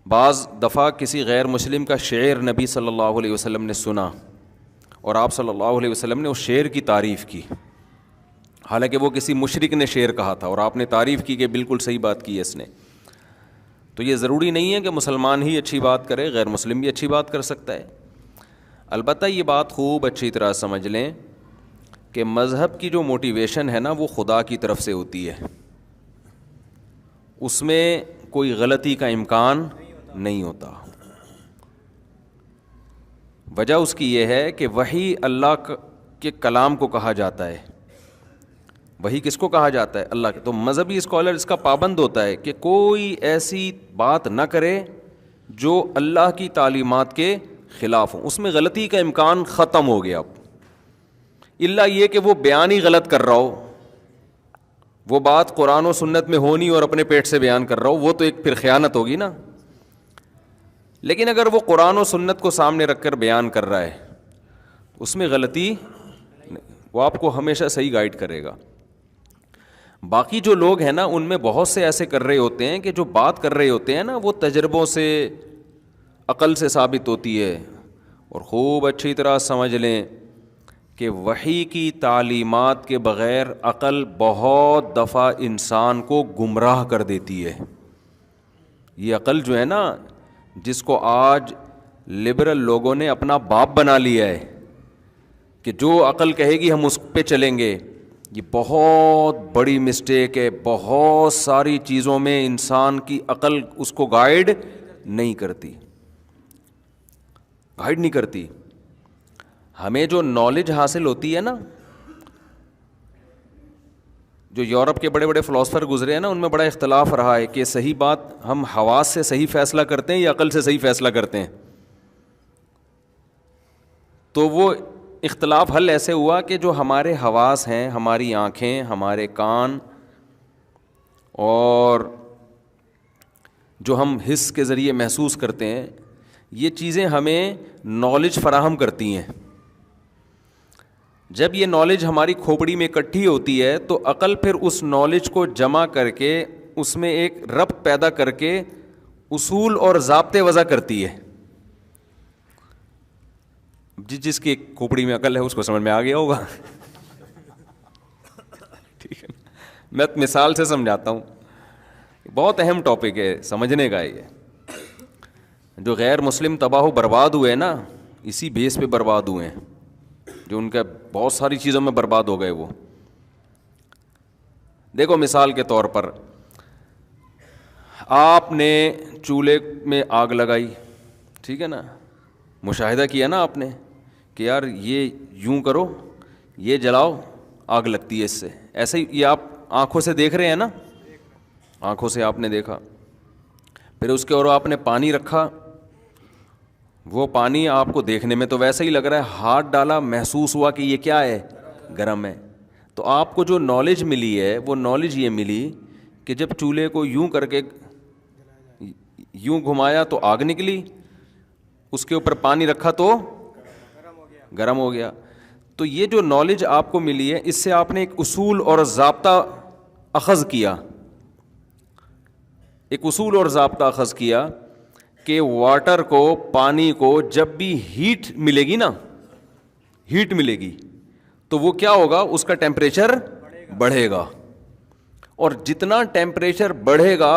بعض دفعہ کسی غیر مسلم کا شعر نبی صلی اللہ علیہ وسلم نے سنا اور آپ صلی اللہ علیہ وسلم نے اس شعر کی تعریف کی، حالانکہ وہ کسی مشرک نے شعر کہا تھا، اور آپ نے تعریف کی کہ بالکل صحیح بات کی ہے اس نے. تو یہ ضروری نہیں ہے کہ مسلمان ہی اچھی بات کرے، غیر مسلم بھی اچھی بات کر سکتا ہے. البتہ یہ بات خوب اچھی طرح سمجھ لیں کہ مذہب کی جو موٹیویشن ہے نا وہ خدا کی طرف سے ہوتی ہے، اس میں کوئی غلطی کا امکان نہیں ہوتا. وجہ اس کی یہ ہے کہ وحی اللہ کے کلام کو کہا جاتا ہے. وحی کس کو کہا جاتا ہے؟ اللہ کے. تو مذہبی اسکالر اس کا پابند ہوتا ہے کہ کوئی ایسی بات نہ کرے جو اللہ کی تعلیمات کے خلاف ہوں، اس میں غلطی کا امکان ختم ہو گیا. اب الا یہ کہ وہ بیان ہی غلط کر رہا ہو، وہ بات قرآن و سنت میں ہونی اور اپنے پیٹ سے بیان کر رہا ہو، وہ تو ایک پھر خیانت ہوگی نا. لیکن اگر وہ قرآن و سنت کو سامنے رکھ کر بیان کر رہا ہے اس میں غلطی، وہ آپ کو ہمیشہ صحیح گائیڈ کرے گا. باقی جو لوگ ہیں نا ان میں بہت سے ایسے کر رہے ہوتے ہیں کہ جو بات کر رہے ہوتے ہیں نا وہ تجربوں سے، عقل سے ثابت ہوتی ہے. اور خوب اچھی طرح سمجھ لیں کہ وحی کی تعلیمات کے بغیر عقل بہت دفعہ انسان کو گمراہ کر دیتی ہے. یہ عقل جو ہے نا، جس کو آج لبرل لوگوں نے اپنا باپ بنا لیا ہے کہ جو عقل کہے گی ہم اس پہ چلیں گے، یہ بہت بڑی مسٹیک ہے. بہت ساری چیزوں میں انسان کی عقل اس کو گائیڈ نہیں کرتی. ہمیں جو نالج حاصل ہوتی ہے نا، جو یورپ کے بڑے بڑے فلاسفر گزرے ہیں نا، ان میں بڑا اختلاف رہا ہے کہ صحیح بات ہم حواس سے صحیح فیصلہ کرتے ہیں یا عقل سے صحیح فیصلہ کرتے ہیں. تو وہ اختلاف حل ایسے ہوا کہ جو ہمارے حواس ہیں، ہماری آنکھیں، ہمارے کان، اور جو ہم حس کے ذریعے محسوس کرتے ہیں، یہ چیزیں ہمیں نالج فراہم کرتی ہیں. جب یہ نالج ہماری کھوپڑی میں اکٹھی ہوتی ہے تو عقل پھر اس نالج کو جمع کر کے اس میں ایک ربط پیدا کر کے اصول اور ضابطے وضع کرتی ہے. جس کی کھوپڑی میں عقل ہے اس کو سمجھ میں آ گیا ہوگا. ٹھیک ہے، میں مثال سے سمجھاتا ہوں، بہت اہم ٹاپک ہے سمجھنے کا. یہ جو غیر مسلم تباہ و برباد ہوئے نا، اسی بیس پہ برباد ہوئے ہیں، جو ان کا بہت ساری چیزوں میں برباد ہو گئے. وہ دیکھو مثال کے طور پر آپ نے چولہے میں آگ لگائی، ٹھیک ہے نا، مشاہدہ کیا نا آپ نے کہ یار یہ یوں کرو، یہ جلاؤ، آگ لگتی ہے اس سے. ایسے ہی یہ آپ آنکھوں سے دیکھ رہے ہیں نا، آنکھوں سے آپ نے دیکھا. پھر اس کے اور آپ نے پانی رکھا، وہ پانی آپ کو دیکھنے میں تو ویسا ہی لگ رہا ہے، ہاتھ ڈالا محسوس ہوا کہ یہ کیا ہے، گرم ہے. تو آپ کو جو نالج ملی ہے وہ نالج یہ ملی کہ جب چولہے کو یوں کر کے یوں گھمایا تو آگ نکلی، اس کے اوپر پانی رکھا تو گرم ہو گیا. تو یہ جو نالج آپ کو ملی ہے، اس سے آپ نے ایک اصول اور ضابطہ اخذ کیا، کہ واٹر کو، پانی کو جب بھی ہیٹ ملے گی نا، ہیٹ ملے گی تو وہ کیا ہوگا، اس کا ٹیمپریچر بڑھے گا، اور جتنا ٹیمپریچر بڑھے گا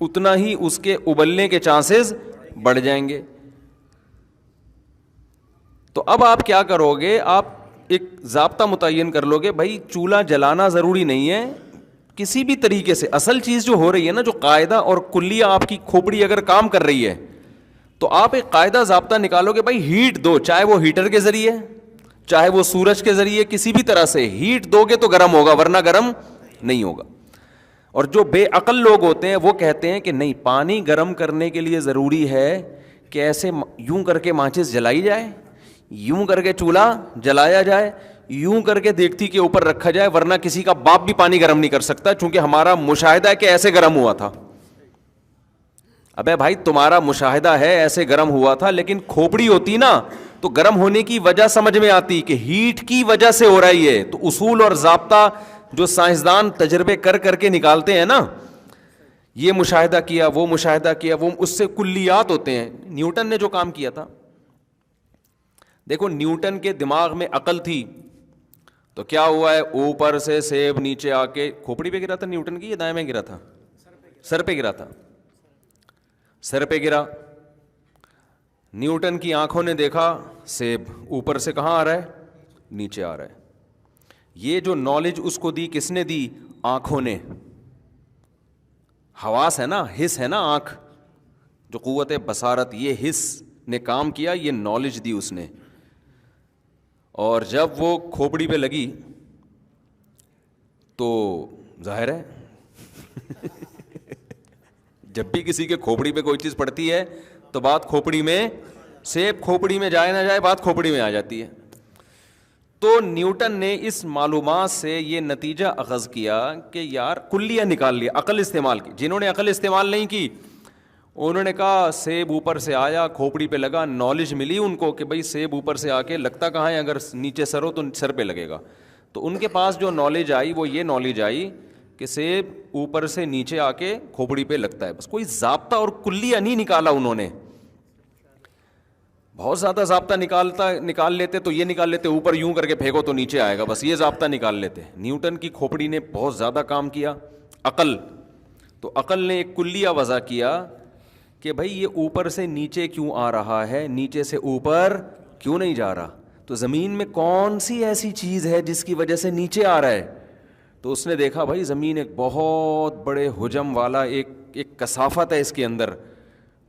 اتنا ہی اس کے ابلنے کے چانسز بڑھ جائیں گے. تو اب آپ کیا کرو گے، آپ ایک ضابطہ متعین کر لو گے، بھائی چولہا جلانا ضروری نہیں ہے کسی بھی طریقے سے. اصل چیز جو ہو رہی ہے نا، جو قاعدہ اور کلیہ آپ کی کھوپڑی اگر کام کر رہی ہے تو آپ ایک قاعدہ ضابطہ نکالو گے، بھائی ہیٹ دو، چاہے وہ ہیٹر کے ذریعے، چاہے وہ سورج کے ذریعے، کسی بھی طرح سے ہیٹ دو گے تو گرم ہوگا، ورنہ گرم نہیں ہوگا. اور جو بے عقل لوگ ہوتے ہیں وہ کہتے ہیں کہ نہیں، پانی گرم کرنے کے لیے ضروری ہے کہ ایسے یوں کر کے ماچس جلائی جائے، یوں کر کے چولہا جلایا جائے، یوں کر کے دیگچی کے اوپر رکھا جائے، ورنہ کسی کا باپ بھی پانی گرم نہیں کر سکتا، چونکہ ہمارا مشاہدہ ہے کہ ایسے گرم ہوا تھا. ابے بھائی تمہارا مشاہدہ ہے ایسے گرم ہوا تھا، لیکن کھوپڑی ہوتی نا تو گرم ہونے کی وجہ سمجھ میں آتی کہ ہیٹ کی وجہ سے ہو رہی ہے. تو اصول اور ضابطہ جو سائنسدان تجربے کر کر کے نکالتے ہیں نا، یہ مشاہدہ کیا، وہ مشاہدہ کیا، وہ اس سے کلیات ہوتے ہیں. نیوٹن نے جو کام کیا تھا، دیکھو نیوٹن کے دماغ میں عقل تھی تو کیا ہوا ہے، اوپر سے سیب نیچے آ کے کھوپڑی پہ گرا تھا نیوٹن کی، یا دائیں میں گرا تھا؟ سر پہ گرا تھا. سر پہ گرا. نیوٹن کی آنکھوں نے دیکھا سیب اوپر سے کہاں آ رہا ہے، نیچے آ رہا ہے. یہ جو نالج اس کو دی کس نے دی؟ آنکھوں نے. حواس ہے نا، حس ہے نا آنکھ، جو قوت بصارت، یہ حس نے کام کیا، یہ نالج دی اس نے. اور جب وہ کھوپڑی پہ لگی تو ظاہر ہے جب بھی کسی کے کھوپڑی پہ کوئی چیز پڑتی ہے تو بات کھوپڑی میں، سیب کھوپڑی میں جائے نہ جائے بات کھوپڑی میں آ جاتی ہے. تو نیوٹن نے اس معلومات سے یہ نتیجہ اخذ کیا کہ یار کلیہ نکال لیا، عقل استعمال کی. جنہوں نے عقل استعمال نہیں کی انہوں نے کہا سیب اوپر سے آیا کھوپڑی پہ لگا، نالج ملی ان کو کہ بھئی سیب اوپر سے آ کے لگتا کہاں ہے، اگر نیچے سر ہو تو سر پہ لگے گا. تو ان کے پاس جو نالج آئی وہ یہ نالج آئی کہ سیب اوپر سے نیچے آ کے کھوپڑی پہ لگتا ہے. بس کوئی ضابطہ اور کلیہ نہیں نکالا انہوں نے. بہت زیادہ ضابطہ نکال لیتے تو یہ نکال لیتے اوپر یوں کر کے پھینکو تو نیچے آئے گا، بس یہ ضابطہ نکال لیتے. نیوٹن کی کھوپڑی نے بہت زیادہ کام کیا، عقل. تو عقل نے ایک کلیہ وضع کیا کہ بھائی یہ اوپر سے نیچے کیوں آ رہا ہے، نیچے سے اوپر کیوں نہیں جا رہا. تو زمین میں کون سی ایسی چیز ہے جس کی وجہ سے نیچے آ رہا ہے؟ تو اس نے دیکھا بھائی زمین ایک بہت بڑے حجم والا ایک کثافت ہے اس کے اندر.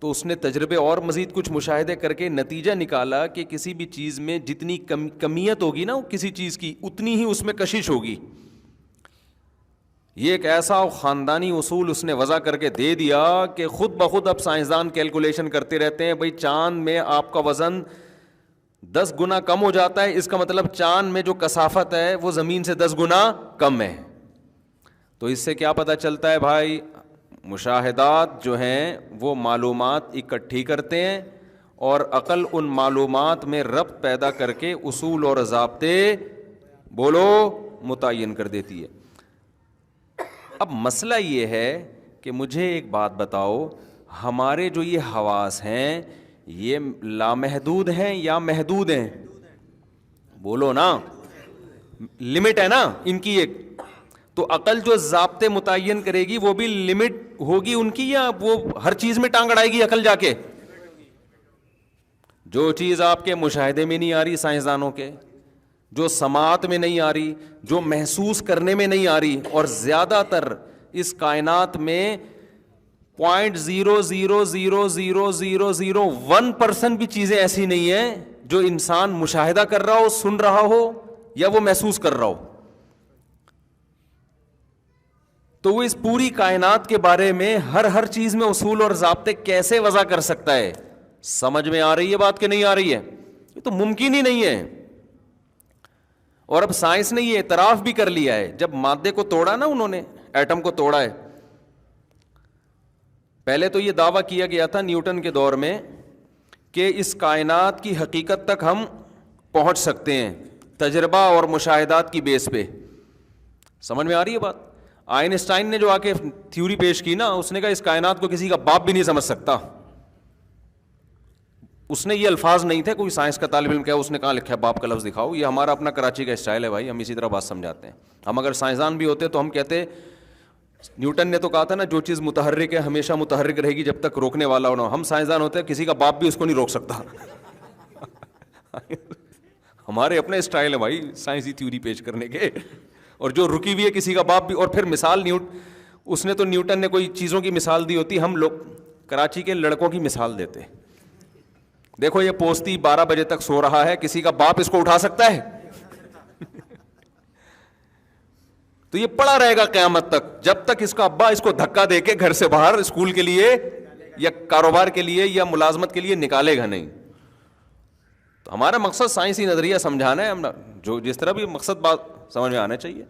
تو اس نے تجربے اور مزید کچھ مشاہدے کر کے نتیجہ نکالا کہ کسی بھی چیز میں جتنی کمیت ہوگی نا کسی چیز کی، اتنی ہی اس میں کشش ہوگی. یہ ایک ایسا خاندانی اصول اس نے وضع کر کے دے دیا کہ خود بخود اب سائنسدان کیلکولیشن کرتے رہتے ہیں. بھائی چاند میں آپ کا وزن 10 گنا کم ہو جاتا ہے، اس کا مطلب چاند میں جو کثافت ہے وہ زمین سے 10 گنا کم ہے. تو اس سے کیا پتہ چلتا ہے بھائی، مشاہدات جو ہیں وہ معلومات اکٹھی کرتے ہیں اور عقل ان معلومات میں ربط پیدا کر کے اصول اور ضابطے بولو متعین کر دیتی ہے. اب مسئلہ یہ ہے کہ مجھے ایک بات بتاؤ، ہمارے جو یہ حواس ہیں یہ لامحدود ہیں یا محدود ہیں؟ بولو نا، لمٹ ہے نا ان کی ایک. تو عقل جو ضابطے متعین کرے گی وہ بھی لمٹ ہوگی ان کی، یا وہ ہر چیز میں ٹانگ اڑائے گی عقل جا کے؟ جو چیز آپ کے مشاہدے میں نہیں آ رہی سائنسدانوں کے، جو سماعت میں نہیں آ رہی، جو محسوس کرنے میں نہیں آ رہی، اور زیادہ تر اس کائنات میں 0.0000001% بھی چیزیں ایسی نہیں ہیں جو انسان مشاہدہ کر رہا ہو، سن رہا ہو یا وہ محسوس کر رہا ہو. تو وہ اس پوری کائنات کے بارے میں ہر چیز میں اصول اور ضابطے کیسے وضع کر سکتا ہے؟ سمجھ میں آ رہی ہے بات کہ نہیں آ رہی ہے؟ یہ تو ممکن ہی نہیں ہے. اور اب سائنس نے یہ اعتراف بھی کر لیا ہے. جب مادے کو توڑا نا انہوں نے، ایٹم کو توڑا ہے، پہلے تو یہ دعویٰ کیا گیا تھا نیوٹن کے دور میں کہ اس کائنات کی حقیقت تک ہم پہنچ سکتے ہیں تجربہ اور مشاہدات کی بیس پہ. سمجھ میں آ رہی ہے بات؟ آئنسٹائن نے جو آ کے تھیوری پیش کی نا، اس نے کہا اس کائنات کو کسی کا باپ بھی نہیں سمجھ سکتا. اس نے یہ الفاظ نہیں تھے، کوئی سائنس کا طالب علم کیا اس نے کہاں لکھا ہے باپ کا لفظ دکھاؤ. یہ ہمارا اپنا کراچی کا اسٹائل ہے بھائی، ہم اسی طرح بات سمجھاتے ہیں. ہم اگر سائنسدان بھی ہوتے تو ہم کہتے، نیوٹن نے تو کہا تھا نا جو چیز متحرک ہے ہمیشہ متحرک رہے گی جب تک روکنے والا ہو نہ. ہم سائنسدان ہوتے ہیں کسی کا باپ بھی اس کو نہیں روک سکتا. ہمارے اپنے اسٹائل ہے بھائی سائنسی تھیوری پیش کرنے کے. اور جو رکی ہوئی ہے کسی کا باپ بھی. اور پھر مثال اس نے تو نیوٹن نے کوئی چیزوں کی مثال دی ہوتی، ہم لوگ کراچی کے لڑکوں کی مثال دیتے. دیکھو یہ پوستی 12 بجے تک سو رہا ہے، کسی کا باپ اس کو اٹھا سکتا ہے؟ تو یہ پڑا رہے گا قیامت تک، جب تک اس کا ابا اس کو دھکا دے کے گھر سے باہر اسکول کے لیے یا کاروبار کے لیے یا ملازمت کے لیے نکالے گا نہیں. تو ہمارا مقصد سائنسی نظریہ سمجھانا ہے، ہم جو جس طرح بھی مقصد بات سمجھ میں آنا چاہیے.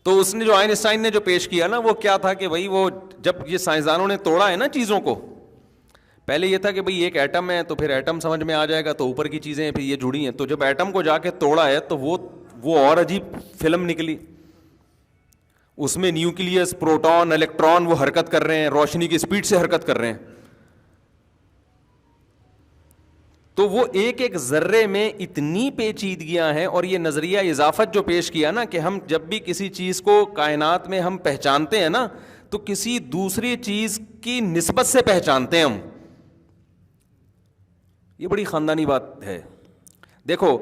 تو اس نے جو آئنسٹائن نے جو پیش کیا نا وہ کیا تھا کہ بھائی وہ جب یہ سائنسدانوں نے توڑا ہے نا چیزوں کو، پہلے یہ تھا کہ بھئی ایک ایٹم ہے تو پھر ایٹم سمجھ میں آ جائے گا، تو اوپر کی چیزیں پھر یہ جڑی ہیں. تو جب ایٹم کو جا کے توڑا ہے تو وہ اور عجیب فلم نکلی. اس میں نیوکلیس، پروٹون، الیکٹران وہ حرکت کر رہے ہیں، روشنی کی اسپیڈ سے حرکت کر رہے ہیں. تو وہ ایک ایک ذرے میں اتنی پیچیدگیاں ہیں. اور یہ نظریہ اضافت جو پیش کیا نا کہ ہم جب بھی کسی چیز کو کائنات میں ہم پہچانتے ہیں نا تو کسی دوسری چیز کی نسبت سے پہچانتے ہیں ہم. یہ بڑی خاندانی بات ہے. دیکھو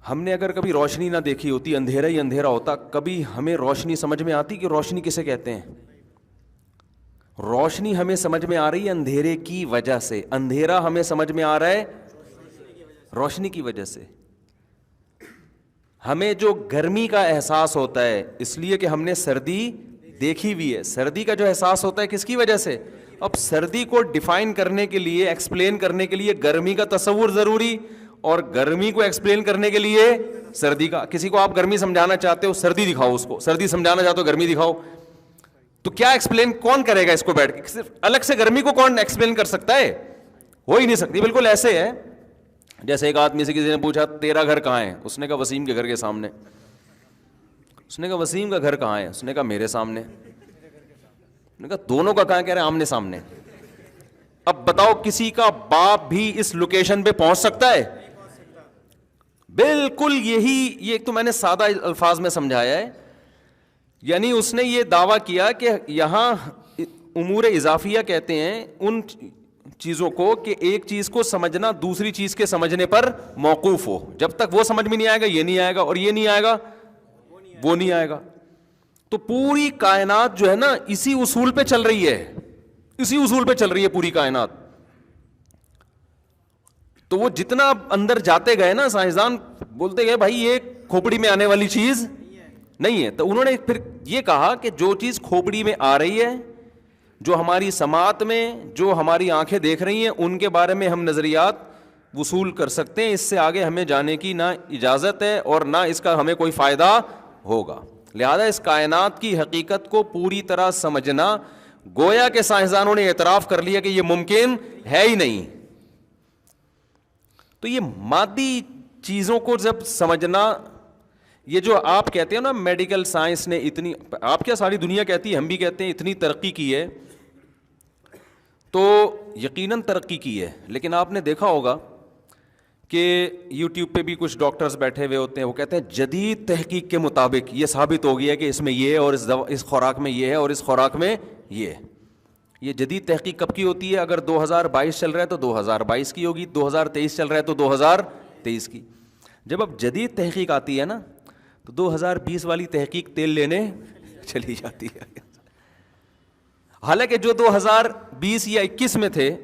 ہم نے اگر کبھی روشنی نہ دیکھی ہوتی، اندھیرا ہی اندھیرا ہوتا، کبھی ہمیں روشنی سمجھ میں آتی کہ روشنی کسے کہتے ہیں؟ روشنی ہمیں سمجھ میں آ رہی ہے اندھیرے کی وجہ سے، اندھیرا ہمیں سمجھ میں آ رہا ہے روشنی کی وجہ سے. ہمیں جو گرمی کا احساس ہوتا ہے اس لیے کہ ہم نے سردی دیکھی ہوئی ہے. سردی کا جو احساس ہوتا ہے کس کی وجہ سے؟ اب سردی کو ڈیفائن کرنے کے لیے، ایکسپلین کرنے کے لیے گرمی کا تصور ضروری، اور گرمی کو ایکسپلین کرنے کے لیے سردی کا. کسی کو آپ گرمی سمجھانا چاہتے ہو سردی دکھاؤ، اس کو سردی سمجھانا چاہتے ہو گرمی دکھاؤ، تو کیا ایکسپلین کون کرے گا اس کو بیٹھ کے؟ صرف الگ سے گرمی کو کون ایکسپلین کر سکتا ہے؟ ہو ہی نہیں سکتی. بالکل ایسے ہے جیسے ایک آدمی سے کسی نے پوچھا تیرا گھر کہاں ہے؟ اس نے کہا وسیم کے گھر کے سامنے. اس نے کہا وسیم کا گھر کہاں ہے؟ اس نے کہا میرے سامنے. اس نے کہا دونوں کا کہاں؟ کہہ رہے آمنے سامنے. اب بتاؤ کسی کا باپ بھی اس لوکیشن پہ پہنچ سکتا ہے؟ بالکل یہی، یہ تو میں نے سادہ الفاظ میں سمجھایا ہے. یعنی اس نے یہ دعویٰ کیا کہ یہاں امور اضافیہ کہتے ہیں ان چیزوں کو کہ ایک چیز کو سمجھنا دوسری چیز کے سمجھنے پر موقوف ہو. جب تک وہ سمجھ میں نہیں آئے گا یہ نہیں آئے گا، اور یہ نہیں آئے گا وہ نہیں آئے گا. تو پوری کائنات جو ہے نا اسی اصول پہ چل رہی ہے، اسی اصول پہ چل رہی ہے پوری کائنات. تو وہ جتنا اندر جاتے گئے نا سائنسدان بولتے گئے بھائی یہ کھوپڑی میں آنے والی چیز نہیں ہے. تو انہوں نے پھر یہ کہا کہ جو چیز کھوپڑی میں آ رہی ہے، جو ہماری سماعت میں، جو ہماری آنکھیں دیکھ رہی ہیں، ان کے بارے میں ہم نظریات وصول کر سکتے ہیں. اس سے آگے ہمیں جانے کی نہ اجازت ہے اور نہ اس کا ہمیں کوئی فائدہ ہوگا. لہذا اس کائنات کی حقیقت کو پوری طرح سمجھنا، گویا کہ سائنسدانوں نے اعتراف کر لیا کہ یہ ممکن ہے ہی نہیں. تو یہ مادی چیزوں کو جب سمجھنا، یہ جو آپ کہتے ہیں نا میڈیکل سائنس نے اتنی، آپ کیا ساری دنیا کہتی ہے، ہم بھی کہتے ہیں اتنی ترقی کی ہے، تو یقیناً ترقی کی ہے. لیکن آپ نے دیکھا ہوگا کہ یوٹیوب پہ بھی کچھ ڈاکٹرز بیٹھے ہوئے ہوتے ہیں، وہ کہتے ہیں جدید تحقیق کے مطابق یہ ثابت ہو گیا ہے کہ اس میں یہ ہے، اور اس خوراک میں یہ ہے، اور اس خوراک میں یہ ہے. یہ جدید تحقیق کب کی ہوتی ہے؟ اگر 2022 چل رہا ہے تو 2022 کی ہوگی، 2023 چل رہا ہے تو 2023 کی. جب اب جدید تحقیق آتی ہے نا تو 2020 والی تحقیق تیل لینے چلی جاتی ہے. حالانکہ جو 2020 یا 21 میں تھے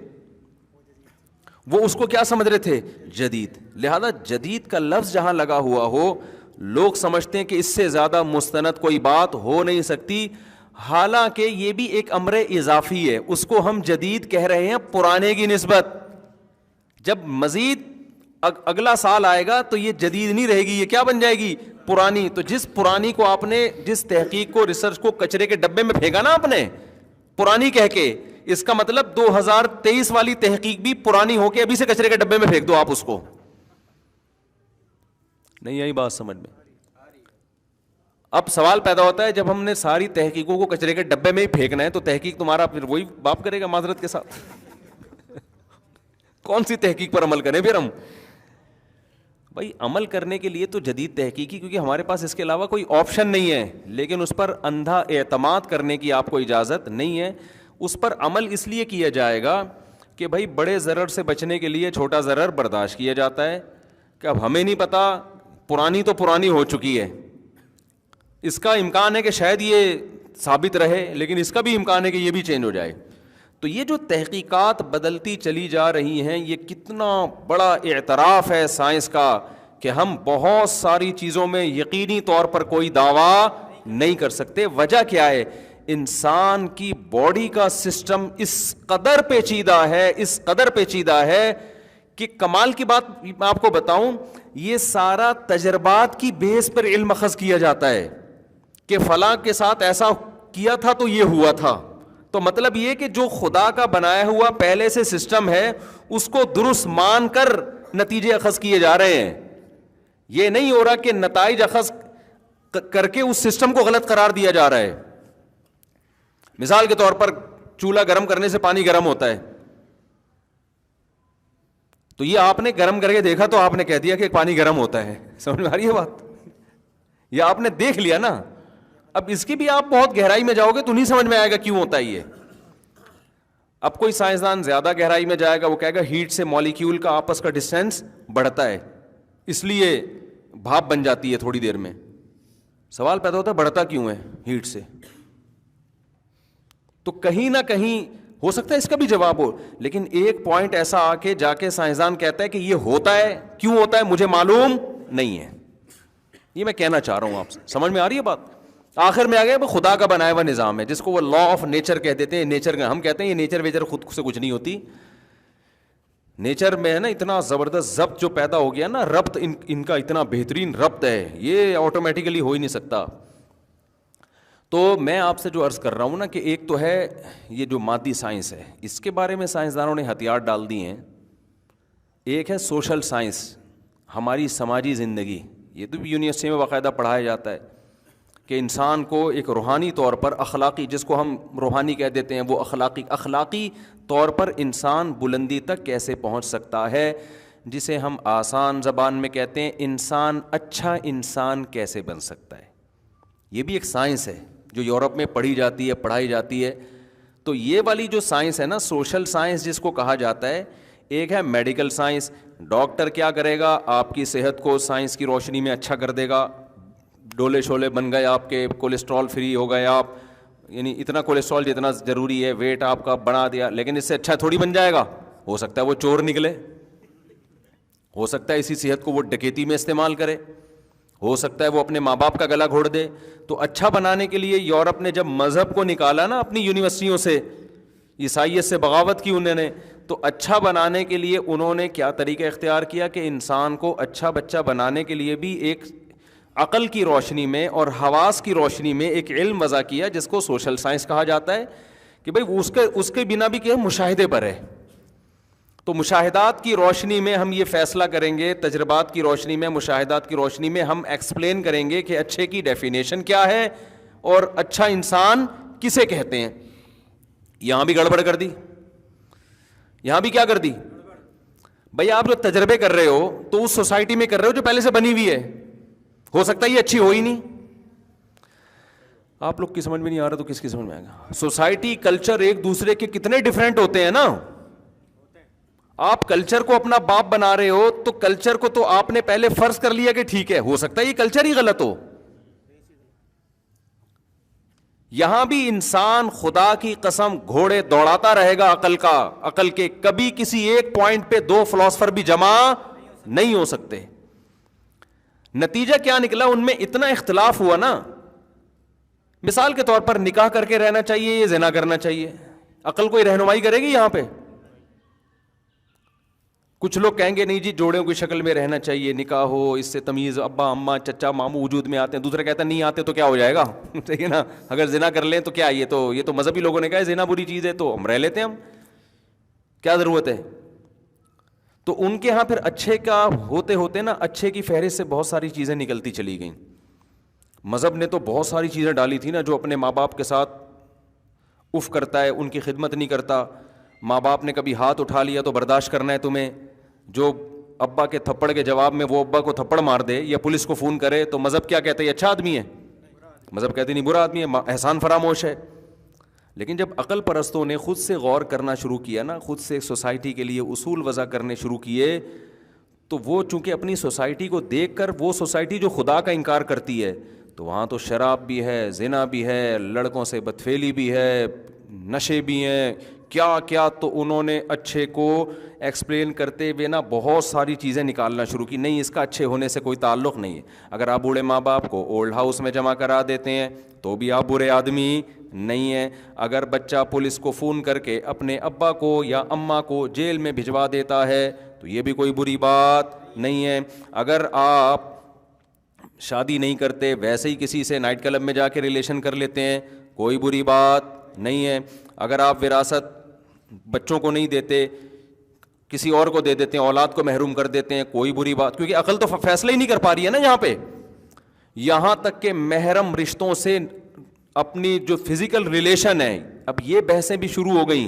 وہ اس کو کیا سمجھ رہے تھے؟ جدید. لہذا جدید کا لفظ جہاں لگا ہوا ہو لوگ سمجھتے ہیں کہ اس سے زیادہ مستند کوئی بات ہو نہیں سکتی. حالانکہ یہ بھی ایک امر اضافی ہے، اس کو ہم جدید کہہ رہے ہیں پرانے کی نسبت. جب مزید اگلا سال آئے گا تو یہ جدید نہیں رہے گی، یہ کیا بن جائے گی؟ پرانی. تو جس پرانی کو آپ نے، جس تحقیق کو، ریسرچ کو کچرے کے ڈبے میں پھینکا نا آپ نے پرانی کہہ کے، اس کا مطلب 2023 والی تحقیق بھی پرانی ہو کے ابھی سے کچرے کے ڈبے میں پھینک دو آپ اس کو. نہیں آئی بات سمجھ میں؟ اب سوال پیدا ہوتا ہے جب ہم نے ساری تحقیقوں کو کچرے کے ڈبے میں ہی پھینکنا ہے تو تحقیق تمہارا پھر وہی باپ کرے گا معذرت کے ساتھ. کون سی تحقیق پر عمل کریں پھر ہم؟ بھائی عمل کرنے کے لیے تو جدید تحقیقی، کیونکہ ہمارے پاس اس کے علاوہ کوئی آپشن نہیں ہے، لیکن اس پر اندھا اعتماد کرنے کی آپ کو اجازت نہیں ہے. اس پر عمل اس لیے کیا جائے گا کہ بھائی بڑے ضرر سے بچنے کے لیے چھوٹا ضرر برداشت کیا جاتا ہے کہ اب ہمیں نہیں پتا، پرانی تو پرانی ہو چکی ہے، اس کا امکان ہے کہ شاید یہ ثابت رہے، لیکن اس کا بھی امکان ہے کہ یہ بھی چینج ہو جائے. تو یہ جو تحقیقات بدلتی چلی جا رہی ہیں، یہ کتنا بڑا اعتراف ہے سائنس کا کہ ہم بہت ساری چیزوں میں یقینی طور پر کوئی دعویٰ نہیں کر سکتے. وجہ کیا ہے؟ انسان کی باڈی کا سسٹم اس قدر پیچیدہ ہے، اس قدر پیچیدہ ہے کہ کمال کی بات میں آپ کو بتاؤں، یہ سارا تجربات کی بیس پر علم اخذ کیا جاتا ہے کہ فلاں کے ساتھ ایسا کیا تھا تو یہ ہوا تھا. تو مطلب یہ کہ جو خدا کا بنایا ہوا پہلے سے سسٹم ہے اس کو درست مان کر نتیجے اخذ کیے جا رہے ہیں. یہ نہیں ہو رہا کہ نتائج اخذ کر کے اس سسٹم کو غلط قرار دیا جا رہا ہے. مثال کے طور پر چولہا گرم کرنے سے پانی گرم ہوتا ہے, تو یہ آپ نے گرم کر کے دیکھا تو آپ نے کہہ دیا کہ پانی گرم ہوتا ہے. سمجھ میں آ رہی ہے بات؟ یہ آپ نے دیکھ لیا نا. اب اس کی بھی آپ بہت گہرائی میں جاؤ گے تو نہیں سمجھ میں آئے گا کیوں ہوتا ہے یہ. اب کوئی سائنسدان زیادہ گہرائی میں جائے گا, وہ کہے گا ہیٹ سے مالیکیول کا آپس کا ڈسٹینس بڑھتا ہے, اس لیے بھاپ بن جاتی ہے تھوڑی دیر میں. سوال پیدا ہوتا ہے بڑھتا کیوں ہے ہیٹ سے؟ تو کہیں نہ کہیں ہو سکتا ہے اس کا بھی جواب ہو, لیکن ایک پوائنٹ ایسا آ کے جا کے سائنسدان کہتا ہے کہ یہ ہوتا ہے, کیوں ہوتا ہے مجھے معلوم نہیں ہے. یہ میں کہنا چاہ رہا ہوں آپ سے, سمجھ میں آ رہی ہے بات؟ آخر میں آ گیا وہ خدا کا بنایا ہوا نظام ہے جس کو وہ لا آف نیچر کہہ دیتے ہیں. نیچر کا ہم کہتے ہیں یہ نیچر ویچر خود سے کچھ نہیں ہوتی. نیچر میں ہے نا اتنا زبردست ضبط جو پیدا ہو گیا نا, ربط ان کا اتنا بہترین ربط ہے, یہ آٹومیٹیکلی ہو ہی نہیں سکتا. تو میں آپ سے جو عرض کر رہا ہوں نا کہ ایک تو ہے یہ جو مادی سائنس ہے, اس کے بارے میں سائنسدانوں نے ہتھیار ڈال دیے ہیں. ایک ہے سوشل سائنس, ہماری سماجی زندگی. یہ تو بھی یونیورسٹی میں باقاعدہ پڑھایا جاتا ہے کہ انسان کو ایک روحانی طور پر اخلاقی, جس کو ہم روحانی کہہ دیتے ہیں, وہ اخلاقی طور پر انسان بلندی تک کیسے پہنچ سکتا ہے, جسے ہم آسان زبان میں کہتے ہیں انسان اچھا انسان کیسے بن سکتا ہے. یہ بھی ایک سائنس ہے جو یورپ میں پڑھی جاتی ہے, پڑھائی جاتی ہے. تو یہ والی جو سائنس ہے نا, سوشل سائنس جس کو کہا جاتا ہے, ایک ہے میڈیکل سائنس. ڈاکٹر کیا کرے گا, آپ کی صحت کو سائنس کی روشنی میں اچھا کر دے گا. ڈولے شولے بن گئے آپ کے, کولیسٹرول فری ہو گئے آپ, یعنی اتنا کولیسٹرول جتنا ضروری ہے, ویٹ آپ کا بڑھا دیا, لیکن اس سے اچھا تھوڑی بن جائے گا. ہو سکتا ہے وہ چور نکلے, ہو سکتا ہے اسی صحت کو وہ ڈکیتی میں استعمال کرے, ہو سکتا ہے وہ اپنے ماں باپ کا گلا گھوڑ دے. تو اچھا بنانے کے لیے یورپ نے جب مذہب کو نکالا نا اپنی یونیورسٹیوں سے, عیسائیت سے بغاوت کی انہوں نے, تو اچھا بنانے کے لیے انہوں نے کیا طریقہ اختیار کیا کہ انسان کو اچھا بچہ بنانے کے لیے بھی ایک عقل کی روشنی میں اور حواس کی روشنی میں ایک علم وضع کیا جس کو سوشل سائنس کہا جاتا ہے کہ بھئی اس کے بنا بھی کیا مشاہدے پر ہے. تو مشاہدات کی روشنی میں ہم یہ فیصلہ کریں گے, تجربات کی روشنی میں, مشاہدات کی روشنی میں ہم ایکسپلین کریں گے کہ اچھے کی ڈیفینیشن کیا ہے اور اچھا انسان کسے کہتے ہیں. یہاں بھی گڑبڑ کر دی, یہاں بھی کیا کر دی بھئی. آپ جو تجربے کر رہے ہو تو اس سوسائٹی میں کر رہے ہو جو پہلے سے بنی ہوئی ہے, ہو سکتا ہے یہ اچھی ہو ہی نہیں. آپ لوگ کی سمجھ میں نہیں آ رہا تو کس کی سمجھ میں آئے گا؟ سوسائٹی کلچر ایک دوسرے کے کتنے ڈیفرنٹ ہوتے ہیں نا. آپ کلچر کو اپنا باپ بنا رہے ہو تو کلچر کو تو آپ نے پہلے فرض کر لیا کہ ٹھیک ہے, ہو سکتا ہے یہ کلچر ہی غلط ہو. یہاں بھی انسان خدا کی قسم گھوڑے دوڑاتا رہے گا عقل کے, کبھی کسی ایک پوائنٹ پہ دو فلاسفر بھی جمع نہیں ہو سکتے. نتیجہ کیا نکلا, ان میں اتنا اختلاف ہوا نا. مثال کے طور پر نکاح کر کے رہنا چاہیے یا زنا کرنا چاہیے, عقل کوئی رہنمائی کرے گی یہاں پہ؟ کچھ لوگ کہیں گے نہیں جی جوڑوں کی شکل میں رہنا چاہیے, نکاح ہو, اس سے تمیز ابا اماں چچا ماموں وجود میں آتے ہیں. دوسرا کہتا ہے نہیں آتے تو کیا ہو جائے گا, ٹھیک ہے نا, اگر زنا کر لیں تو کیا, یہ تو مذہبی لوگوں نے کہا ہے زنا بری چیز ہے تو ہم رہ لیتے ہیں, ہم کیا ضرورت ہے. تو ان کے ہاں پھر اچھے کا ہوتے ہوتے نا, اچھے کی فہرست سے بہت ساری چیزیں نکلتی چلی گئیں. مذہب نے تو بہت ساری چیزیں ڈالی تھی نا, جو اپنے ماں باپ کے ساتھ اف کرتا ہے, ان کی خدمت نہیں کرتا. ماں باپ نے کبھی ہاتھ اٹھا لیا تو برداشت کرنا ہے تمہیں, جو ابا کے تھپڑ کے جواب میں وہ ابا کو تھپڑ مار دے یا پولیس کو فون کرے تو مذہب کیا کہتا ہے, یہ اچھا آدمی ہے. مذہب کہتے نہیں برا آدمی ہے, احسان فراموش ہے. لیکن جب عقل پرستوں نے خود سے غور کرنا شروع کیا نا, خود سے سوسائٹی کے لیے اصول وضع کرنے شروع کیے, تو وہ چونکہ اپنی سوسائٹی کو دیکھ کر, وہ سوسائٹی جو خدا کا انکار کرتی ہے, تو وہاں تو شراب بھی ہے, زنا بھی ہے, لڑکوں سے بدفعلی بھی ہے, نشے بھی ہیں, کیا کیا. تو انہوں نے اچھے کو ایکسپلین کرتے ہوئے نا بہت ساری چیزیں نکالنا شروع کی. نہیں, اس کا اچھے ہونے سے کوئی تعلق نہیں ہے. اگر آپ بوڑھے ماں باپ کو اولڈ ہاؤس میں جمع کرا دیتے ہیں تو بھی آپ برے آدمی نہیں ہیں. اگر بچہ پولیس کو فون کر کے اپنے ابا کو یا اماں کو جیل میں بھجوا دیتا ہے تو یہ بھی کوئی بری بات نہیں ہے. اگر آپ شادی نہیں کرتے, ویسے ہی کسی سے نائٹ کلب میں جا کے ریلیشن کر لیتے ہیں, کوئی بری بات نہیں ہے. اگر آپ وراثت بچوں کو نہیں دیتے, کسی اور کو دے دیتے ہیں, اولاد کو محروم کر دیتے ہیں, کوئی بری بات, کیونکہ عقل تو فیصلہ ہی نہیں کر پا رہی ہے نا یہاں پہ. یہاں تک کہ محرم رشتوں سے اپنی جو فزیکل ریلیشن ہے، اب یہ بحثیں بھی شروع ہو گئیں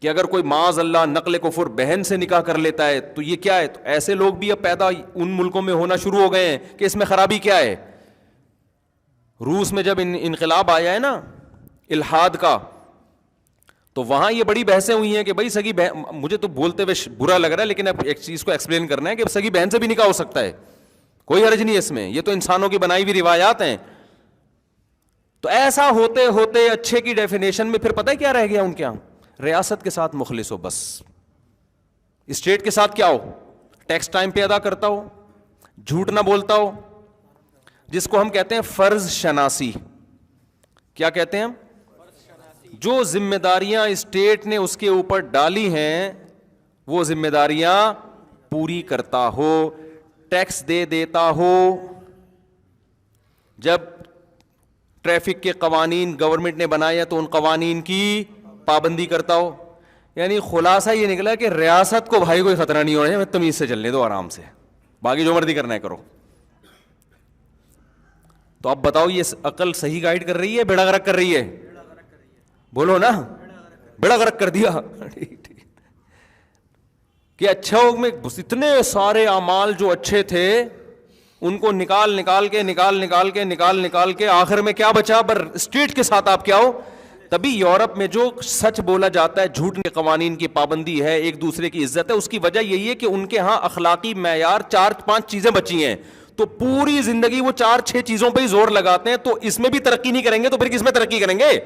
کہ اگر کوئی معاذ اللہ نقل کفر بہن سے نکاح کر لیتا ہے تو یہ کیا ہے. تو ایسے لوگ بھی اب پیدا ان ملکوں میں ہونا شروع ہو گئے ہیں کہ اس میں خرابی کیا ہے. روس میں جب انقلاب آیا ہے نا الحاد کا، تو وہاں یہ بڑی بحثیں ہوئی ہیں کہ بھائی سگی بہن، مجھے تو بولتے ہوئے برا لگ رہا ہے لیکن اب ایک چیز کو ایکسپلین کرنا ہے کہ سگی بہن سے بھی نکاح ہو سکتا ہے، کوئی حرج نہیں ہے اس میں، یہ تو انسانوں کی بنائی ہوئی روایات ہیں. تو ایسا ہوتے ہوتے اچھے کی ڈیفینیشن میں پھر پتہ ہے کیا رہ گیا ان کے یہاں؟ ریاست کے ساتھ مخلص ہو، بس اسٹیٹ کے ساتھ کیا ہو، ٹیکس ٹائم پہ ادا کرتا ہو، جھوٹ نہ بولتا ہو، جس کو ہم کہتے ہیں فرض شناسی. کیا کہتے ہیں ہم؟ جو ذمہ داریاں اسٹیٹ نے اس کے اوپر ڈالی ہیں وہ ذمہ داریاں پوری کرتا ہو، ٹیکس دے دیتا ہو. جب ٹریفک کے قوانین گورنمنٹ نے بنائے تو ان قوانین کی پابندی کرتا ہو. یعنی خلاصہ یہ نکلا کہ ریاست کو بھائی کوئی خطرہ نہیں ہونا ہے، تمیز سے چلنے دو آرام سے، باقی جو مرضی کرنا ہے کرو. تو اب بتاؤ یہ عقل صحیح گائیڈ کر رہی ہے بیڑا غرق کر رہی ہے؟ بولو نا، بیڑا غرق کر دیا. کہ اچھا میں اتنے سارے اعمال جو اچھے تھے ان کو نکال کے آخر میں کیا بچا؟ پر اسٹیٹ کے ساتھ آپ کیا ہو. تبھی یورپ میں جو سچ بولا جاتا ہے، جھوٹ کے قوانین کی پابندی ہے، ایک دوسرے کی عزت ہے، اس کی وجہ یہی ہے کہ ان کے ہاں اخلاقی معیار 4-5 چیزیں بچی ہیں. تو پوری زندگی وہ 4-6 چیزوں پہ ہی زور لگاتے ہیں. تو اس میں بھی ترقی نہیں کریں گے تو پھر کس میں ترقی کریں گے؟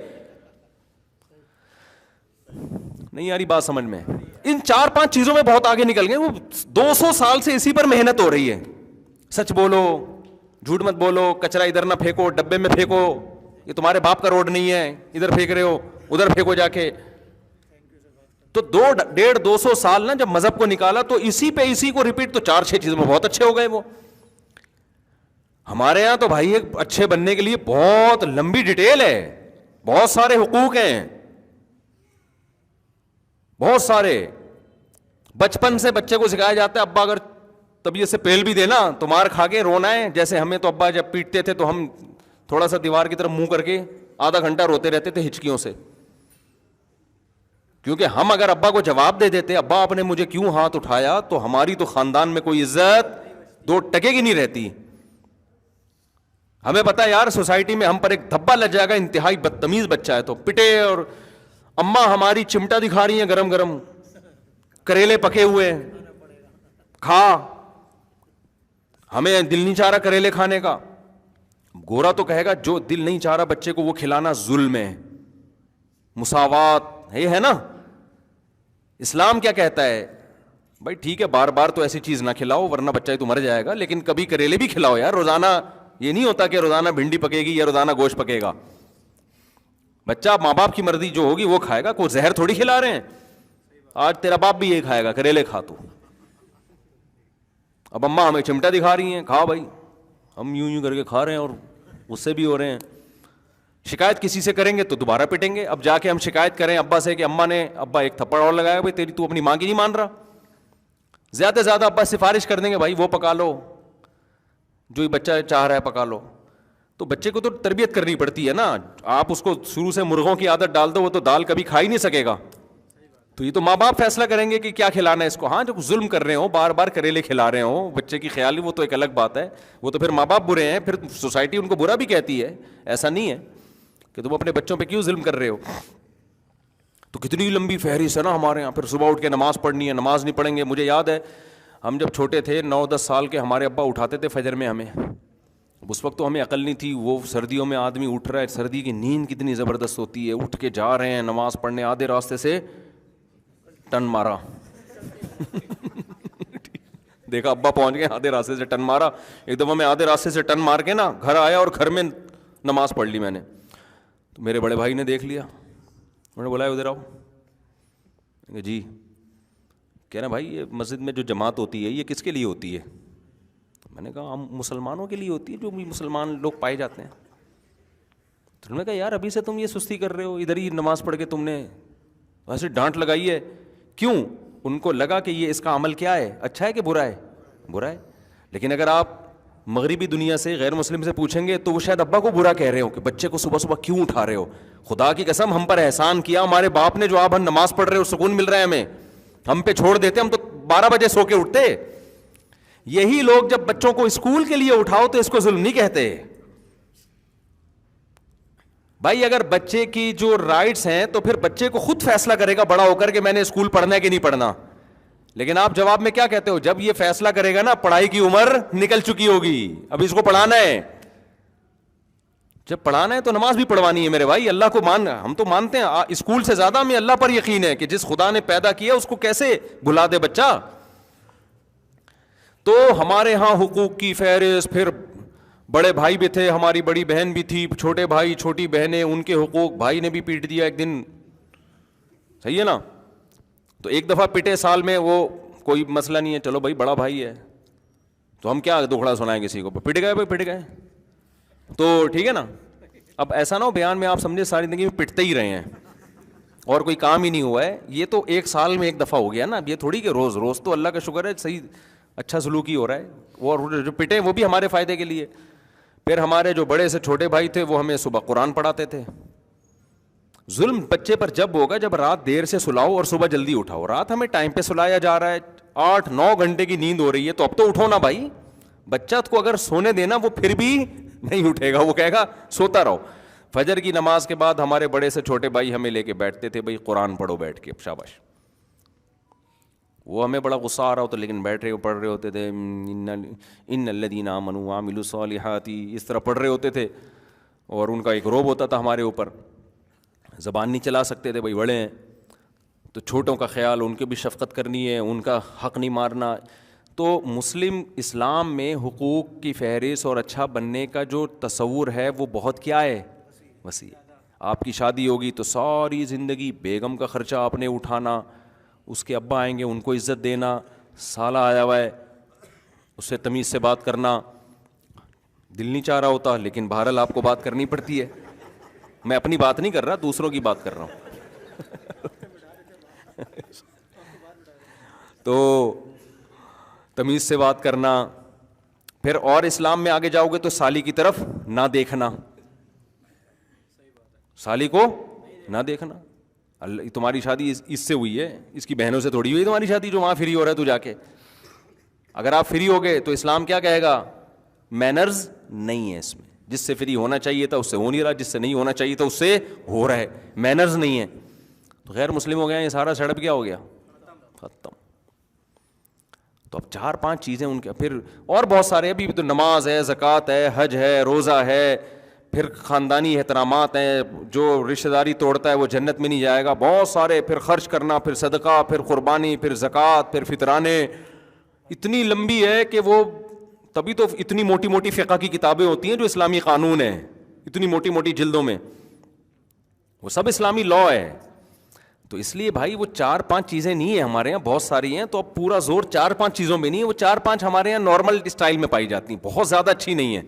نہیں یاری بات سمجھ میں؟ ان 4-5 چیزوں میں بہت آگے نکل گئے. وہ 200 سال سے اسی پر محنت ہو رہی ہے. سچ بولو، جھوٹ مت بولو، کچرا ادھر نہ پھینکو، ڈبے میں پھینکو، یہ تمہارے باپ کا روڈ نہیں ہے، ادھر پھینک رہے ہو، ادھر پھینکو جا کے. تو 250 سال نا جب مذہب کو نکالا تو اسی کو ریپیٹ، تو 4-6 چیزوں میں بہت اچھے ہو گئے. وہ ہمارے یہاں تو بھائی ایک اچھے بننے کے لیے بہت لمبی ڈیٹیل ہے، بہت سارے حقوق ہیں، بہت سارے. بچپن سے بچے کو سکھایا جاتا ہے ابا اگر طبیعت سے پیل بھی دینا تو مار کھا کے رونا ہے. جیسے ہمیں تو ابا جب پیٹتے تھے تو ہم تھوڑا سا دیوار کی طرف منہ کر کے آدھا گھنٹہ روتے رہتے تھے ہچکیوں سے، کیونکہ ہم اگر ابا کو جواب دے دیتے ابا آپ نے مجھے کیوں ہاتھ اٹھایا، تو ہماری تو خاندان میں کوئی عزت 2 ٹکے کی نہیں رہتی. ہمیں پتا یار سوسائٹی میں ہم پر ایک دھبا لگ جائے گا، انتہائی بدتمیز بچہ ہے تو پٹے. اور اماں ہماری چمٹا دکھا رہی ہیں گرم گرم، کریلے پکے ہوئے کھا، ہمیں دل نہیں چاہ رہا کریلے کھانے کا. گورا تو کہے گا جو دل نہیں چاہ رہا بچے کو وہ کھلانا ظلم ہے، مساوات یہ ہے نا. اسلام کیا کہتا ہے؟ بھائی ٹھیک ہے بار بار تو ایسی چیز نہ کھلاؤ ورنہ بچہ ہی تو مر جائے گا، لیکن کبھی کریلے بھی کھلاؤ یار. روزانہ یہ نہیں ہوتا کہ روزانہ بھنڈی پکے گی یا روزانہ گوشت پکے گا. بچہ ماں باپ کی مرضی جو ہوگی وہ کھائے گا، کوئی زہر تھوڑی کھلا رہے ہیں. آج تیرا باپ بھی یہی کھائے گا، کریلے کھا تو. اب اماں ہمیں چمٹا دکھا رہی ہیں، کھا بھائی، ہم یوں کر کے کھا رہے ہیں اور اس سے بھی ہو رہے ہیں. شکایت کسی سے کریں گے تو دوبارہ پٹیں گے. اب جا کے ہم شکایت کریں ابا سے کہ ابا ایک تھپڑ اور لگایا، بھائی تیری تو اپنی ماں کی نہیں مان رہا. زیادہ سے زیادہ ابا سفارش کر دیں گے بھائی وہ پکا لو جو بچہ چاہ رہا ہے پکا لو. تو بچے کو تو تربیت کرنی پڑتی ہے نا. آپ اس کو شروع سے مرغوں کی عادت ڈال دو وہ تو دال کبھی کھا ہی نہیں سکے گا. تو یہ تو ماں باپ فیصلہ کریں گے کہ کیا کھلانا ہے اس کو. ہاں جو ظلم کر رہے ہوں، بار بار کریلے کھلا رہے ہوں بچے کی خیال، وہ تو ایک الگ بات ہے، وہ تو پھر ماں باپ برے ہیں، پھر سوسائٹی ان کو برا بھی کہتی ہے. ایسا نہیں ہے کہ تم اپنے بچوں پہ کیوں ظلم کر رہے ہو. تو کتنی لمبی فہرست ہے نا ہمارے یہاں. پھر صبح اٹھ کے نماز پڑھنی ہے، نماز نہیں پڑھیں گے. مجھے یاد ہے ہم جب چھوٹے تھے 9-10 سال کے، ہمارے ابا اٹھاتے تھے فجر میں ہمیں. اس وقت تو ہمیں عقل نہیں تھی. وہ سردیوں میں آدمی اٹھ رہا ہے، سردی کی نیند کتنی زبردست ہوتی ہے، اٹھ کے جا رہے ہیں نماز پڑھنے، آدھے راستے سے ٹن مارا دیکھا ابا پہنچ گئے، آدھے راستے سے ٹن مارا. ایک دفعہ میں آدھے راستے سے ٹن مار کے نا گھر آیا اور گھر میں نماز پڑھ لی میں نے. تو میرے بڑے بھائی نے دیکھ لیا، انہوں نے بولا ادھر آؤ. جی کہہ رہے ہیں بھائی یہ مسجد میں جو جماعت ہوتی ہے یہ کس کے لیے ہوتی ہے؟ میں نے کہا ہم مسلمانوں کے لیے ہوتی ہے، جو بھی مسلمان لوگ پائے جاتے ہیں. تو انہوں نے کہا یار ابھی سے تم یہ سستی کر رہے ہو، ادھر ہی نماز پڑھ کے تم نے ویسے ڈانٹ لگائی ہے. کیوں؟ ان کو لگا کہ یہ اس کا عمل کیا ہے، اچھا ہے کہ برا ہے؟ برا ہے. لیکن اگر آپ مغربی دنیا سے غیر مسلم سے پوچھیں گے تو وہ شاید ابا کو برا کہہ رہے ہو کہ بچے کو صبح صبح کیوں اٹھا رہے ہو. خدا کی قسم ہم پر احسان کیا ہمارے باپ نے جو آپ ہم نماز پڑھ رہے ہو سکون مل رہا ہے ہمیں, ہم پہ چھوڑ دیتے, ہم تو 12 بجے سو کے اٹھتے. یہی لوگ جب بچوں کو اسکول کے لیے اٹھاؤ تو اس کو ظلم نہیں کہتے. بھائی اگر بچے کی جو رائٹس ہیں تو پھر بچے کو خود فیصلہ کرے گا بڑا ہو کر کہ میں نے اسکول پڑھنا ہے کہ نہیں پڑھنا. لیکن آپ جواب میں کیا کہتے ہو, جب یہ فیصلہ کرے گا نا پڑھائی کی عمر نکل چکی ہوگی, اب اس کو پڑھانا ہے. جب پڑھانا ہے تو نماز بھی پڑھوانی ہے میرے بھائی. اللہ کو ہم تو مانتے ہیں, اسکول سے زیادہ ہمیں اللہ پر یقین ہے کہ جس خدا نے پیدا کیا اس کو کیسے بھلا دے بچہ. تو ہمارے ہاں حقوق کی فہرست, پھر بڑے بھائی بھی تھے, ہماری بڑی بہن بھی تھی, چھوٹے بھائی چھوٹی بہنیں, ان کے حقوق, بھائی نے بھی پیٹ دیا ایک دن, صحیح ہے نا. تو ایک دفعہ پٹے سال میں, وہ کوئی مسئلہ نہیں ہے, چلو بھائی بڑا بھائی ہے تو ہم کیا دکھڑا سنائیں کسی کو, پٹ گئے بھائی پٹ گئے تو ٹھیک ہے نا. اب ایسا نہ ہو بیان میں آپ سمجھے ساری زندگی میں پٹتے ہی رہے ہیں اور کوئی کام ہی نہیں ہوا ہے. یہ تو ایک سال میں ایک دفعہ ہو گیا نا, اب یہ تھوڑی کہ روز روز. تو اللہ کا شکر ہے صحیح اچھا سلوکی ہو رہا ہے, اور جو پٹے وہ بھی ہمارے فائدے کے لیے. پھر ہمارے جو بڑے سے چھوٹے بھائی تھے وہ ہمیں صبح قرآن پڑھاتے تھے. ظلم بچے پر جب ہوگا جب رات دیر سے سلاؤ اور صبح جلدی اٹھاؤ. رات ہمیں ٹائم پہ سلایا جا رہا ہے, 8-9 گھنٹے کی نیند ہو رہی ہے, تو اب تو اٹھو نا بھائی. بچہ کو اگر سونے دینا وہ پھر بھی نہیں اٹھے گا, وہ کہے گا سوتا رہو. فجر کی نماز کے بعد ہمارے بڑے سے چھوٹے بھائی ہمیں لے کے بیٹھتے تھے, بھائی قرآن پڑھو بیٹھ کے, شاباش. وہ ہمیں بڑا غصہ آ رہا ہوتا لیکن بیٹھ رہے پڑھ رہے ہوتے تھے, ان الذین آمنوا وعملوا الصالحات, اس طرح پڑھ رہے ہوتے تھے. اور ان کا ایک روب ہوتا تھا ہمارے اوپر, زبان نہیں چلا سکتے تھے, بھائی بڑے ہیں تو چھوٹوں کا خیال, ان کی بھی شفقت کرنی ہے, ان کا حق نہیں مارنا. تو مسلم اسلام میں حقوق کی فہرست اور اچھا بننے کا جو تصور ہے وہ بہت کیا ہے, وسیع. آپ کی شادی ہوگی تو ساری زندگی بیگم کا خرچہ آپ نے اٹھانا, اس کے ابا آئیں گے ان کو عزت دینا, سالہ آیا ہوا ہے اس سے تمیز سے بات کرنا. دل نہیں چاہ رہا ہوتا لیکن بہرحال آپ کو بات کرنی پڑتی ہے. میں اپنی بات نہیں کر رہا, دوسروں کی بات کر رہا ہوں. تو تمیز سے بات کرنا. پھر اور اسلام میں آگے جاؤ گے تو سالی کی طرف نہ دیکھنا, سالی کو نہ دیکھنا. اللہ تمہاری شادی اس سے ہوئی ہے, اس کی بہنوں سے تھوڑی ہوئی تمہاری شادی جو وہاں فری ہو رہا ہے تو جا کے. اگر آپ فری ہو گئے تو اسلام کیا کہے گا, مینرز نہیں ہے اس میں. جس سے فری ہونا چاہیے تھا اس سے ہو نہیں رہا, جس سے نہیں ہونا چاہیے تھا اس سے ہو رہا ہے, مینرز نہیں ہے. تو غیر مسلم ہو گیا, یہ سارا سیٹ اپ کیا ہو گیا, ختم. تو اب 4-5 چیزیں ان کے, پھر اور بہت سارے ابھی تو نماز ہے, زکوٰۃ ہے, حج ہے, روزہ ہے, پھر خاندانی احترامات ہیں, جو رشتہ داری توڑتا ہے وہ جنت میں نہیں جائے گا, بہت سارے, پھر خرچ کرنا, پھر صدقہ, پھر قربانی, پھر زکوٰۃ, پھر فطرانے. اتنی لمبی ہے کہ وہ تبھی تو اتنی موٹی موٹی فقہ کی کتابیں ہوتی ہیں جو اسلامی قانون ہیں, اتنی موٹی موٹی جلدوں میں, وہ سب اسلامی لاء ہے. تو اس لیے بھائی وہ 4-5 چیزیں نہیں ہیں ہمارے یہاں, بہت ساری ہیں. تو اب پورا زور 4-5 چیزوں میں نہیں ہے, وہ 4-5 ہمارے یہاں نارمل اسٹائل میں پائی جاتی ہیں, بہت زیادہ اچھی نہیں ہے.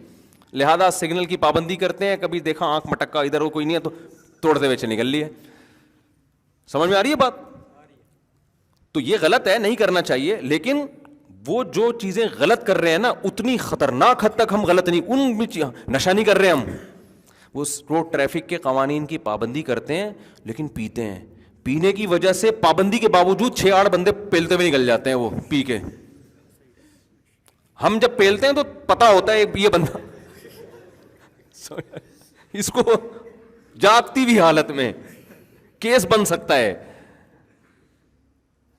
لہذا سگنل کی پابندی کرتے ہیں, کبھی دیکھا آنکھ مٹکا ادھر وہ کوئی نہیں ہے تو توڑتے ہوئے نکل لی ہے. سمجھ میں آ رہی ہے بات؟ تو یہ غلط ہے, نہیں کرنا چاہیے. لیکن وہ جو چیزیں غلط کر رہے ہیں نا, اتنی خطرناک حد تک ہم غلط نہیں, ان بھی نشہ نہیں کر رہے ہم. وہ روڈ ٹریفک کے قوانین کی پابندی کرتے ہیں لیکن پیتے ہیں. پینے کی وجہ سے پابندی کے باوجود 6-8 بندے پیلتے ہوئے نکل جاتے ہیں وہ پی کے. ہم جب پیلتے ہیں تو پتا ہوتا ہے یہ بندہ اس کو جاگتی ہوئی حالت میں کیس بن سکتا ہے.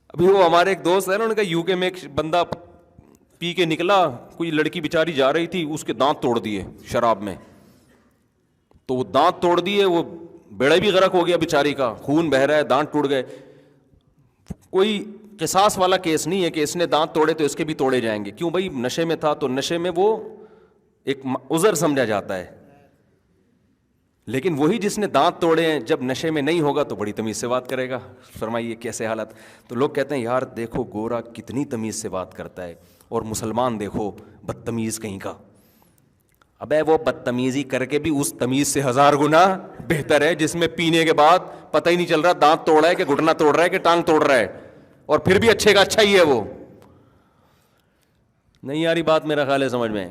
ابھی وہ ہمارے ایک دوست ہے نا, انہوں نے کہا یو کے میں ایک بندہ پی کے نکلا, کوئی لڑکی بیچاری جا رہی تھی, اس کے دانت توڑ دیے شراب میں. تو وہ دانت توڑ دیے, وہ بیڑا بھی غرق ہو گیا بیچاری کا, خون بہ رہا ہے, دانت ٹوٹ گئے. کوئی قصاص والا کیس نہیں ہے کہ اس نے دانت توڑے تو اس کے بھی توڑے جائیں گے. کیوں بھائی, نشے میں تھا تو نشے میں وہ ایک عذر سمجھا جاتا ہے. لیکن وہی جس نے دانت توڑے ہیں جب نشے میں نہیں ہوگا تو بڑی تمیز سے بات کرے گا. فرمائیے کیسے حالت. تو لوگ کہتے ہیں یار دیکھو گورا کتنی تمیز سے بات کرتا ہے, اور مسلمان دیکھو بدتمیز کہیں کا. ابے وہ بدتمیزی کر کے بھی اس تمیز سے 1000 گنا بہتر ہے جس میں پینے کے بعد پتہ ہی نہیں چل رہا دانت توڑ رہا ہے کہ گھٹنا توڑ رہا ہے کہ ٹانگ توڑ رہا ہے, اور پھر بھی اچھے کا اچھا ہی ہے وہ. نہیں یاری بات میرا خیال ہے سمجھ میں.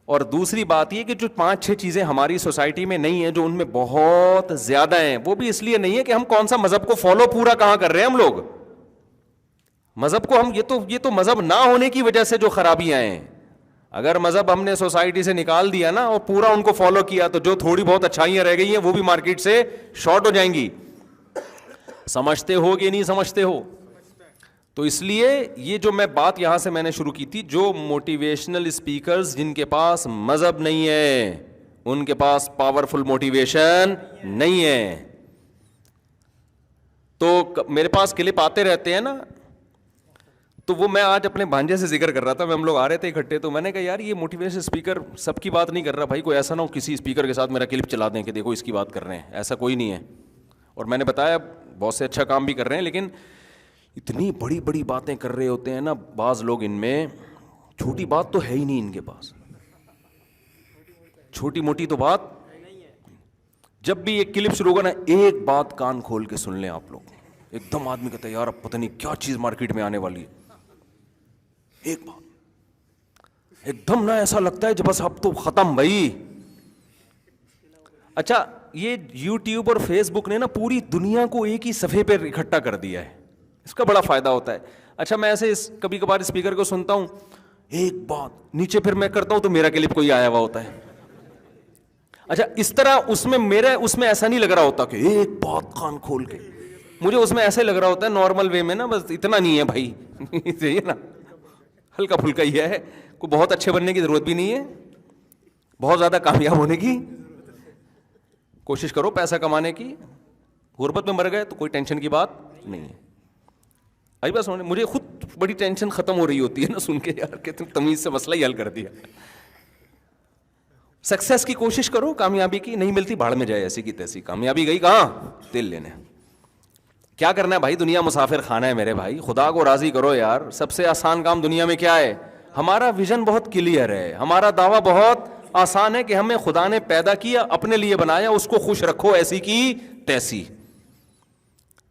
اور دوسری بات یہ کہ جو 5-6 چیزیں ہماری سوسائٹی میں نہیں ہیں, جو ان میں بہت زیادہ ہیں, وہ بھی اس لیے نہیں ہے کہ ہم کون سا مذہب کو فالو پورا کہاں کر رہے ہیں. ہم لوگ مذہب کو ہم یہ تو مذہب نہ ہونے کی وجہ سے جو خرابیاں ہیں. اگر مذہب ہم نے سوسائٹی سے نکال دیا نا اور پورا ان کو فالو کیا, تو جو تھوڑی بہت اچھائیاں رہ گئی ہیں وہ بھی مارکیٹ سے شارٹ ہو جائیں گی. سمجھتے ہو کہ نہیں سمجھتے ہو؟ تو اس لیے یہ جو میں بات یہاں سے میں نے شروع کی تھی, جو موٹیویشنل اسپیکرز جن کے پاس مذہب نہیں ہے, ان کے پاس پاورفل موٹیویشن نہیں ہے. تو میرے پاس کلپ آتے رہتے ہیں نا, تو وہ میں آج اپنے بھانجے سے ذکر کر رہا تھا, ہم لوگ آ رہے تھے اکٹھے, تو میں نے کہا یار یہ موٹیویشن اسپیکر سب کی بات نہیں کر رہا بھائی, کوئی ایسا نہ ہو کسی اسپیکر کے ساتھ میرا کلپ چلا دیں کہ دیکھو اس کی بات کر رہے ہیں, ایسا کوئی نہیں ہے. اور میں نے بتایا بہت سے اچھا کام بھی کر رہے ہیں, لیکن اتنی بڑی بڑی باتیں کر رہے ہوتے ہیں نا بعض لوگ, ان میں چھوٹی بات تو ہے ہی نہیں ان کے پاس, چھوٹی موٹی تو بات. جب بھی ایک کلپ شروع ہوگا نا, ایک بات کان کھول کے سن لیں آپ لوگ, ایک دم آدمی کہتا ہے یار اب پتہ نہیں کیا چیز مارکیٹ میں آنے والی ہے. ایک بات ایک دم نا ایسا لگتا ہے جب بس اب تو ختم بھائی. اچھا یہ یوٹیوب اور فیس بک نے نا پوری دنیا کو ایک ہی صفحے پہ اکٹھا کر دیا ہے, اس کا بڑا فائدہ ہوتا ہے. اچھا میں ایسے کبھی کبھار اسپیکر کو سنتا ہوں, ایک بات نیچے پھر میں کرتا ہوں تو میرا کلپ کوئی آیا ہوا ہوتا ہے. اچھا اس طرح اس میں ایسا نہیں لگ رہا ہوتا کہ ایک بات کان کھول کے, مجھے اس میں ایسے لگ رہا ہوتا ہے نارمل وے میں نا, بس اتنا نہیں ہے بھائی, صحیح ہے نا, ہلکا پھلکا ہی ہے, کوئی بہت اچھے بننے کی ضرورت بھی نہیں ہے, بہت زیادہ کامیاب ہونے کی کوشش کرو, پیسہ کمانے کی. غربت میں مر گئے تو کوئی ٹینشن کی بات نہیں ہے. ابھی بس مجھے خود بڑی ٹینشن ختم ہو رہی ہوتی ہے نا سن کے یار کہ تم تمیز سے مسئلہ ہی حل کر دیا. سکسیس کی کوشش کرو, کامیابی کی نہیں ملتی بھاڑ میں جائے, ایسی کی تیسی. کامیابی گئی کہاں؟ تیل لینے. کیا کرنا ہے بھائی, دنیا مسافر خانہ ہے میرے بھائی, خدا کو راضی کرو یار. سب سے آسان کام دنیا میں کیا ہے؟ ہمارا ویژن بہت کلیئر ہے, ہمارا دعویٰ بہت آسان ہے کہ ہمیں خدا نے پیدا کیا, اپنے لیے بنایا, اس کو خوش رکھو ایسی کی تیسی.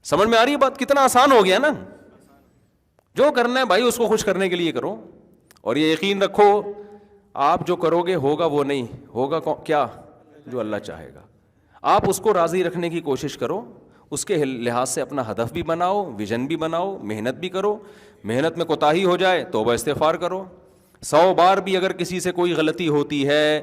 سمجھ میں آ رہی ہے بات؟ کتنا آسان ہو گیا نا. جو کرنا ہے بھائی اس کو خوش کرنے کے لیے کرو, اور یہ یقین رکھو آپ جو کرو گے ہوگا وہ نہیں ہوگا کیا جو اللہ چاہے گا. آپ اس کو راضی رکھنے کی کوشش کرو, اس کے لحاظ سے اپنا ہدف بھی بناؤ, ویژن بھی بناؤ, محنت بھی کرو. محنت میں کوتاہی ہو جائے توبہ استغفار کرو. 100 بار بھی اگر کسی سے کوئی غلطی ہوتی ہے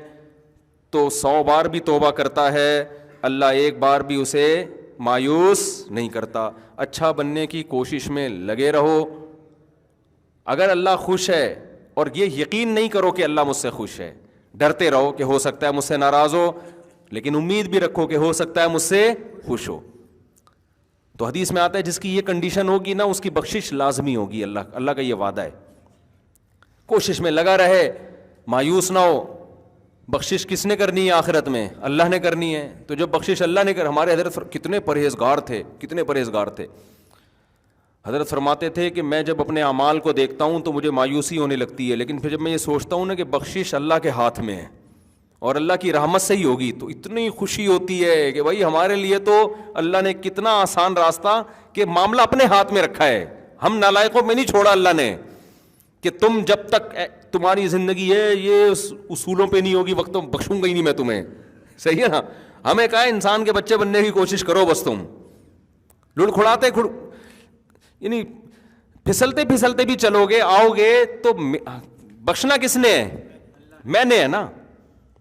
تو 100 بار بھی توبہ کرتا ہے, اللہ ایک بار بھی اسے مایوس نہیں کرتا. اچھا بننے کی کوشش میں لگے رہو. اگر اللہ خوش ہے, اور یہ یقین نہیں کرو کہ اللہ مجھ سے خوش ہے, ڈرتے رہو کہ ہو سکتا ہے مجھ سے ناراض ہو, لیکن امید بھی رکھو کہ ہو سکتا ہے مجھ سے خوش ہو. تو حدیث میں آتا ہے جس کی یہ کنڈیشن ہوگی نا اس کی بخشش لازمی ہوگی. اللہ کا یہ وعدہ ہے. کوشش میں لگا رہے, مایوس نہ ہو. بخشش کس نے کرنی ہے آخرت میں؟ اللہ نے کرنی ہے. تو جب بخشش اللہ نے ہمارے حضرت کتنے پرہیزگار تھے. حضرت فرماتے تھے کہ میں جب اپنے اعمال کو دیکھتا ہوں تو مجھے مایوسی ہونے لگتی ہے, لیکن پھر جب میں یہ سوچتا ہوں نا کہ بخشش اللہ کے ہاتھ میں ہے اور اللہ کی رحمت سے ہی ہوگی, تو اتنی خوشی ہوتی ہے کہ بھائی ہمارے لیے تو اللہ نے کتنا آسان راستہ کہ معاملہ اپنے ہاتھ میں رکھا ہے. ہم نالائقوں میں نہیں چھوڑا اللہ نے کہ تم جب تک تمہاری زندگی ہے یہ اصولوں پہ نہیں ہوگی وقت بخشوں گا ہی نہیں میں تمہیں. صحیح ہے نا. ہمیں کہا ہے انسان کے بچے بننے کی کوشش کرو, بس تم لڑکھڑاتے یعنی پھسلتے پھسلتے بھی چلو گے, آؤ گے تو بخشنا کس نے ہے؟ میں نے ہے نا,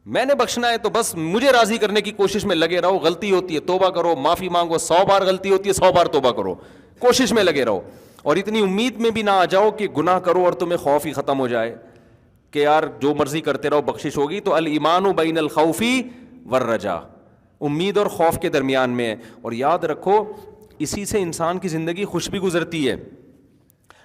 میں نے بخشنا ہے. تو بس مجھے راضی کرنے کی کوشش میں لگے رہو. غلطی ہوتی ہے توبہ کرو, معافی مانگو. 100 بار غلطی ہوتی ہے 100 بار توبہ کرو, کوشش میں لگے رہو. اور اتنی امید میں بھی نہ آ جاؤ کہ گناہ کرو اور تمہیں خوف ہی ختم ہو جائے کہ یار جو مرضی کرتے رہو بخشش ہوگی. تو الایمان بین الخوف والرجا, امید اور خوف کے درمیان میں ہے. اور یاد رکھو اسی سے انسان کی زندگی خوش بھی گزرتی ہے.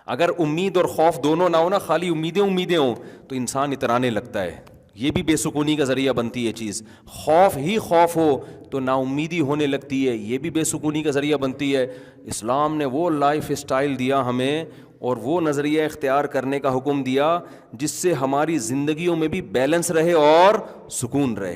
اگر امید اور خوف دونوں نہ ہو نا, خالی امیدیں ہوں تو انسان اترانے لگتا ہے. یہ بھی بے سکونی کا ذریعہ بنتی ہے چیز. خوف ہی خوف ہو تو نا امیدی ہونے لگتی ہے, یہ بھی بے سکونی کا ذریعہ بنتی ہے. اسلام نے وہ لائف اسٹائل دیا ہمیں اور وہ نظریہ اختیار کرنے کا حکم دیا جس سے ہماری زندگیوں میں بھی بیلنس رہے اور سکون رہے.